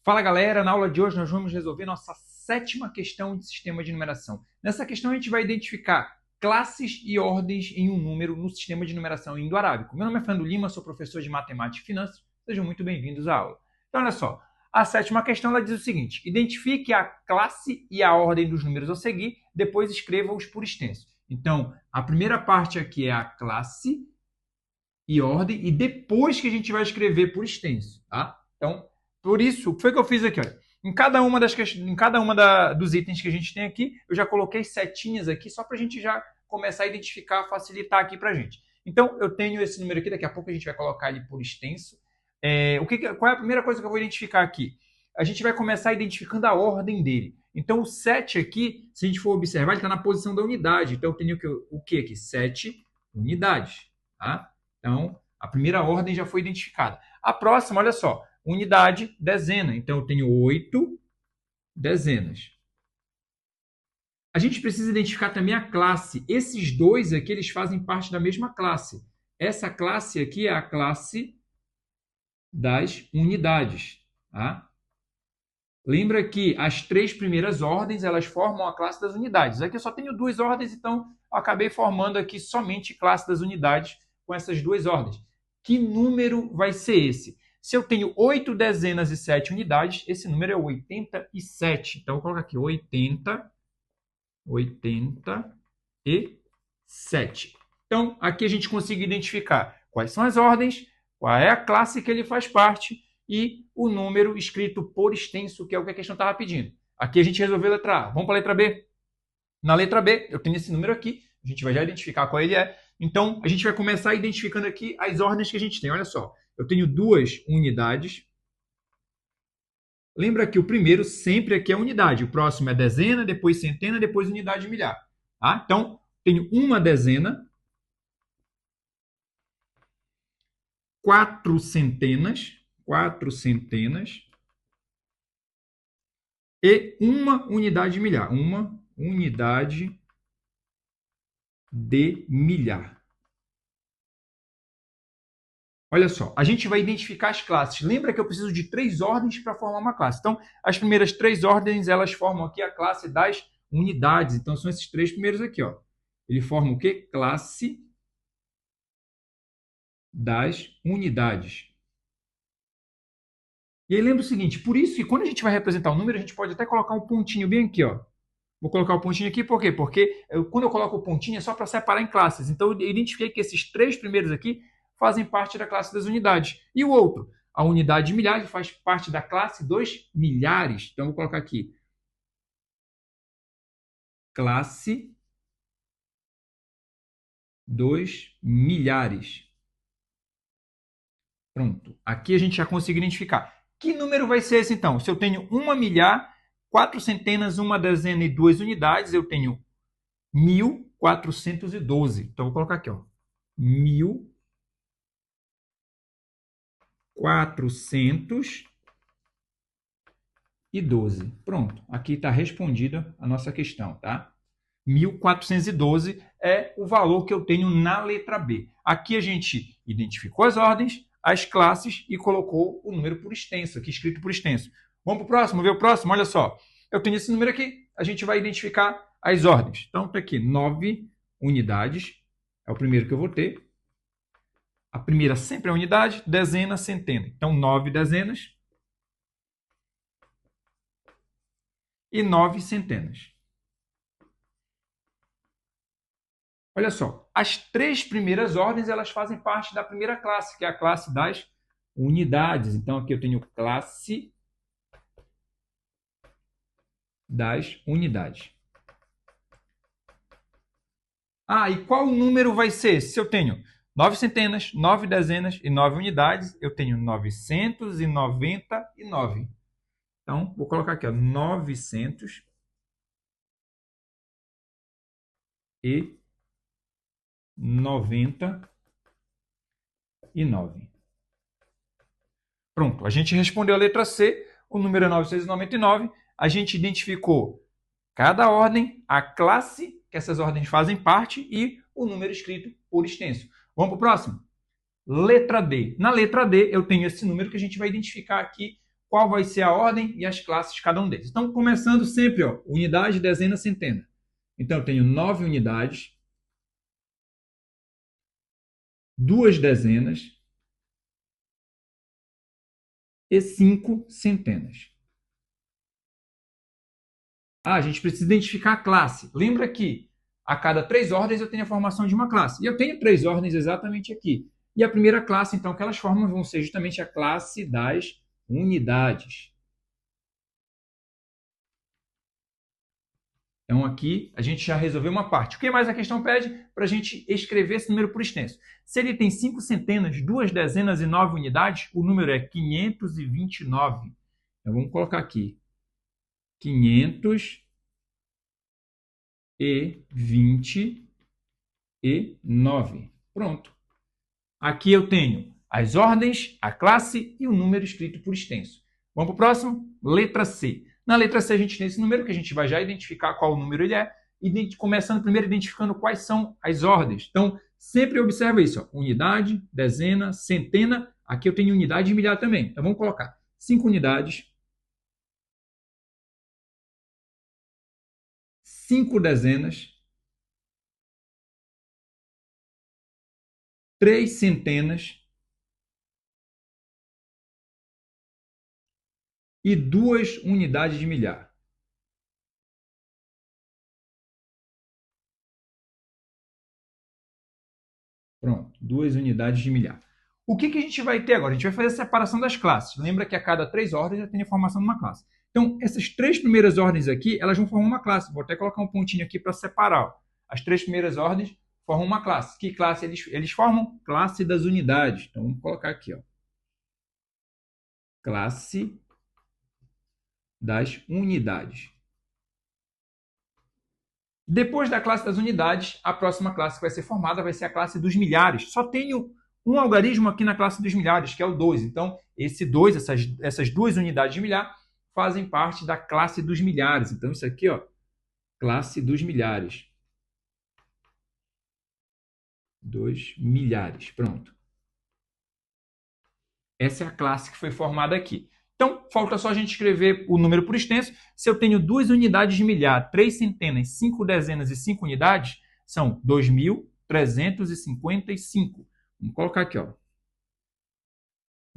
Fala galera, na aula de hoje nós vamos resolver nossa sétima questão de sistema de numeração. Nessa questão a gente vai identificar classes e ordens em um número no sistema de numeração indo-arábico. Meu nome é Fernando Lima, sou professor de Matemática e Finanças, sejam muito bem-vindos à aula. Então olha só, a sétima questão ela diz o seguinte: identifique a classe e a ordem dos números a seguir, depois escreva-os por extenso. Então a primeira parte aqui é a classe e ordem, e depois que a gente vai escrever por extenso, tá? Então por isso, o que foi que eu fiz aqui? Olha, em cada uma dos itens que a gente tem aqui, eu já coloquei setinhas aqui, só para a gente já começar a identificar, facilitar aqui para a gente. Então, eu tenho esse número aqui, daqui a pouco a gente vai colocar ele por extenso. Qual é a primeira coisa que eu vou identificar aqui? A gente vai começar identificando a ordem dele. Então, o 7 aqui, se a gente for observar, ele está na posição da unidade. Então, eu tenho o que aqui? 7 unidades. Tá? Então, a primeira ordem já foi identificada. A próxima, olha só, unidade, dezena. Então, eu tenho 8 dezenas. A gente precisa identificar também a classe. Esses dois aqui, eles fazem parte da mesma classe. Essa classe aqui é a classe das unidades. Tá? Lembra que as três primeiras ordens, elas formam a classe das unidades. Aqui eu só tenho duas ordens, então eu acabei formando aqui somente classe das unidades com essas duas ordens. Que número vai ser esse? Se eu tenho 8 dezenas e 7 unidades, esse número é 87. Então, eu vou colocar aqui 87. Então, aqui a gente consegue identificar quais são as ordens, qual é a classe que ele faz parte e o número escrito por extenso, que é o que a questão estava pedindo. Aqui a gente resolveu a letra A. Vamos para a letra B? Na letra B, eu tenho esse número aqui, a gente vai já identificar qual ele é. Então, a gente vai começar identificando aqui as ordens que a gente tem. Olha só, eu tenho duas unidades. Lembra que o primeiro sempre aqui é unidade. O próximo é dezena, depois centena, depois unidade milhar. Tá? Então, tenho uma dezena, 4 centenas e uma unidade milhar. Uma unidade de milhar. Olha só, a gente vai identificar as classes. Lembra que eu preciso de 3 ordens para formar uma classe. Então, as primeiras 3 ordens, elas formam aqui a classe das unidades. Então, são esses 3 primeiros aqui, ó. Ele forma o quê? Classe das unidades. E aí lembra o seguinte, por isso que quando a gente vai representar o número, a gente pode até colocar um pontinho bem aqui, ó. Vou colocar o pontinho aqui, por quê? Porque quando eu coloco o pontinho é só para separar em classes. Então, eu identifiquei que esses 3 primeiros aqui fazem parte da classe das unidades. E o outro, a unidade de milhares, faz parte da classe dos milhares. Então, vou colocar aqui. Classe dos milhares. Pronto. Aqui a gente já conseguiu identificar. Que número vai ser esse, então? Se eu tenho uma milhar, 4 centenas, uma dezena e 2 unidades, eu tenho 1412. Então, vou colocar aqui, ó. 1412. Pronto, aqui está respondida a nossa questão, tá? 1412 é o valor que eu tenho na letra B. Aqui a gente identificou as ordens, as classes e colocou o número por extenso, aqui escrito por extenso. Vamos para o próximo, ver o próximo? Olha só, eu tenho esse número aqui, a gente vai identificar as ordens. Então, está aqui 9 unidades, é o primeiro que eu vou ter. A primeira sempre é unidade, dezena, centena. Então, 9 dezenas e 9 centenas. Olha só, as 3 primeiras ordens elas fazem parte da primeira classe, que é a classe das unidades. Então, aqui eu tenho classe das unidades. Ah, e qual número vai ser? Se eu tenho 9 centenas, 9 dezenas e 9 unidades, eu tenho 999. Então, vou colocar aqui, ó, 999. Pronto, a gente respondeu a letra C, o número é 999, a gente identificou cada ordem, a classe que essas ordens fazem parte e o número escrito por extenso. Vamos para o próximo? Letra D. Na letra D, eu tenho esse número que a gente vai identificar aqui qual vai ser a ordem e as classes de cada um deles. Então, começando sempre, ó, unidade, dezena, centena. Então, eu tenho 9 unidades, 2 dezenas e 5 centenas. Ah, a gente precisa identificar a classe. Lembra que a cada 3 ordens eu tenho a formação de uma classe. E eu tenho 3 ordens exatamente aqui. E a primeira classe, então, que elas formam vão ser justamente a classe das unidades. Então, aqui a gente já resolveu uma parte. O que mais a questão pede? Para a gente escrever esse número por extenso. Se ele tem 5 centenas, 2 dezenas e 9 unidades, o número é 529. Então, vamos colocar aqui 529. Pronto. Aqui eu tenho as ordens, a classe e o número escrito por extenso. Vamos para o próximo? Letra C. Na letra C a gente tem esse número que a gente vai já identificar qual número ele é, começando primeiro identificando quais são as ordens. Então, sempre observa isso, ó. Unidade, dezena, centena. Aqui eu tenho unidade e milhar também. Então, vamos colocar 5 unidades, 5 dezenas, 3 centenas e 2 unidades de milhar. Pronto, 2 unidades de milhar. O que a gente vai ter agora? A gente vai fazer a separação das classes. Lembra que a cada 3 ordens já tem a formação de uma classe. Então, essas 3 primeiras ordens aqui, elas vão formar uma classe. Vou até colocar um pontinho aqui para separar. As 3 primeiras ordens formam uma classe. Que classe eles formam? Classe das unidades. Então, vamos colocar aqui, ó. Classe das unidades. Depois da classe das unidades, a próxima classe que vai ser formada vai ser a classe dos milhares. Só tenho um algarismo aqui na classe dos milhares, que é o 2. Então, esse 2, essas 2 unidades de milhar, fazem parte da classe dos milhares. Então, isso aqui, ó, classe dos milhares. 2 milhares, pronto. Essa é a classe que foi formada aqui. Então, falta só a gente escrever o número por extenso. Se eu tenho 2 unidades de milhar, 3 centenas, 5 dezenas e 5 unidades, são 2.355. Vamos colocar aqui, ó.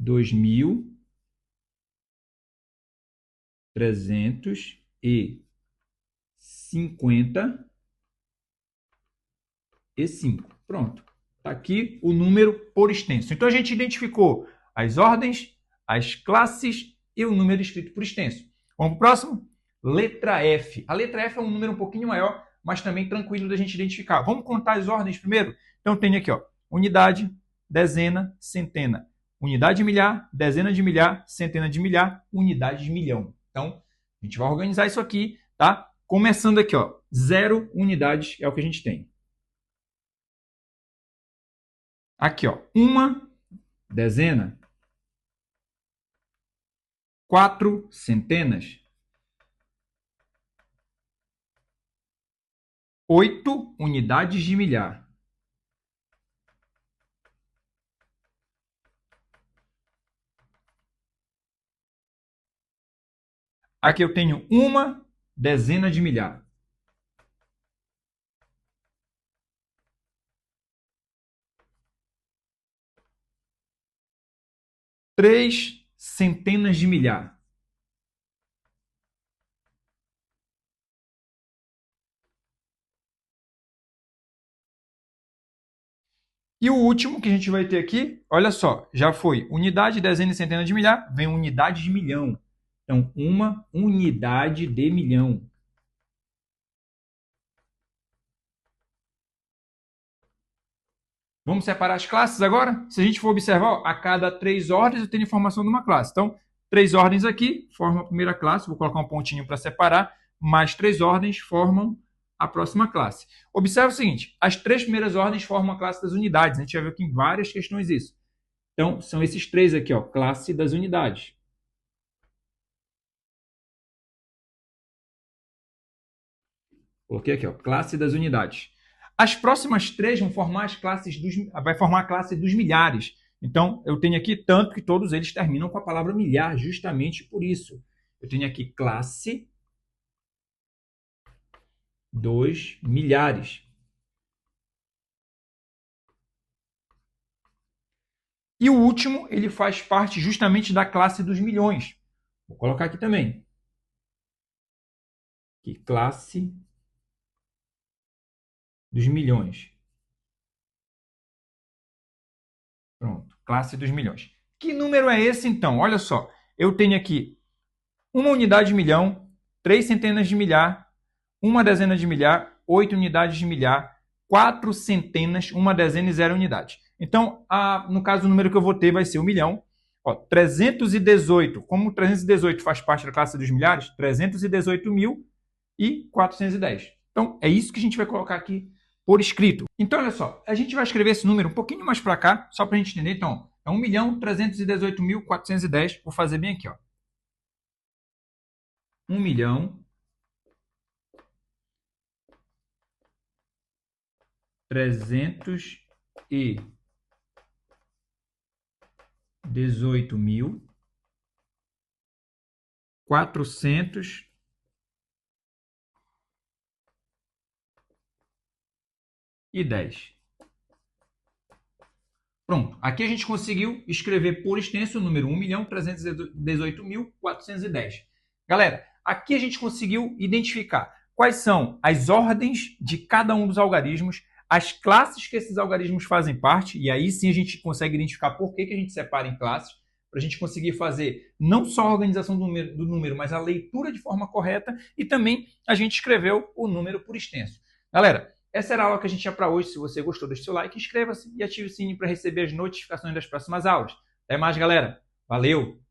2.355. Pronto. Está aqui o número por extenso. Então, a gente identificou as ordens, as classes e o número escrito por extenso. Vamos para o próximo? Letra F. A letra F é um número um pouquinho maior, mas também tranquilo da gente identificar. Vamos contar as ordens primeiro? Então, tem aqui, ó, unidade, dezena, centena. Unidade de milhar, dezena de milhar, centena de milhar, unidade de milhão. Então, a gente vai organizar isso aqui, tá? Começando aqui, ó, 0 unidades é o que a gente tem. Aqui, ó, 1 dezena, 4 centenas, 8 unidades de milhar. Aqui eu tenho 1 dezena de milhar. 3 centenas de milhar. E o último que a gente vai ter aqui, olha só, já foi unidade, dezena e centena de milhar, vem unidade de milhão. Então, 1 unidade de milhão. Vamos separar as classes agora? Se a gente for observar, ó, a cada 3 ordens eu tenho informação de uma classe. Então, 3 ordens aqui formam a primeira classe. Vou colocar um pontinho para separar. Mais 3 ordens formam a próxima classe. Observe o seguinte, as 3 primeiras ordens formam a classe das unidades. A gente já viu aqui em várias questões isso. Então, são esses 3 aqui, ó, classe das unidades. Coloquei aqui, ó, classe das unidades. As próximas 3 vão formar vai formar a classe dos milhares. Então, eu tenho aqui tanto que todos eles terminam com a palavra milhar, justamente por isso. Eu tenho aqui classe dos milhares. E o último, ele faz parte justamente da classe dos milhões. Vou colocar aqui também. Aqui, classe dos milhões. Pronto, classe dos milhões. Que número é esse, então? Olha só, eu tenho aqui uma unidade de milhão, 3 centenas de milhar, uma dezena de milhar, 8 unidades de milhar, 4 centenas, uma dezena e 0 unidades. Então, no caso, o número que eu vou ter vai ser 1 milhão. Ó, 318, como 318 faz parte da classe dos milhares, 318.410. Então, é isso que a gente vai colocar aqui por escrito. Então, olha só, a gente vai escrever esse número um pouquinho mais para cá, só para a gente entender. Então, é 1.318.410. Vou fazer bem aqui, ó. 1.318.410. Pronto, aqui a gente conseguiu escrever por extenso o número 1.318.410. Galera, aqui a gente conseguiu identificar quais são as ordens de cada um dos algarismos, as classes que esses algarismos fazem parte, e aí sim a gente consegue identificar por que a gente separa em classes, para a gente conseguir fazer não só a organização do número, mas a leitura de forma correta, e também a gente escreveu o número por extenso. Galera, essa era a aula que a gente tinha para hoje. Se você gostou, deixe seu like, inscreva-se e ative o sininho para receber as notificações das próximas aulas. Até mais, galera. Valeu!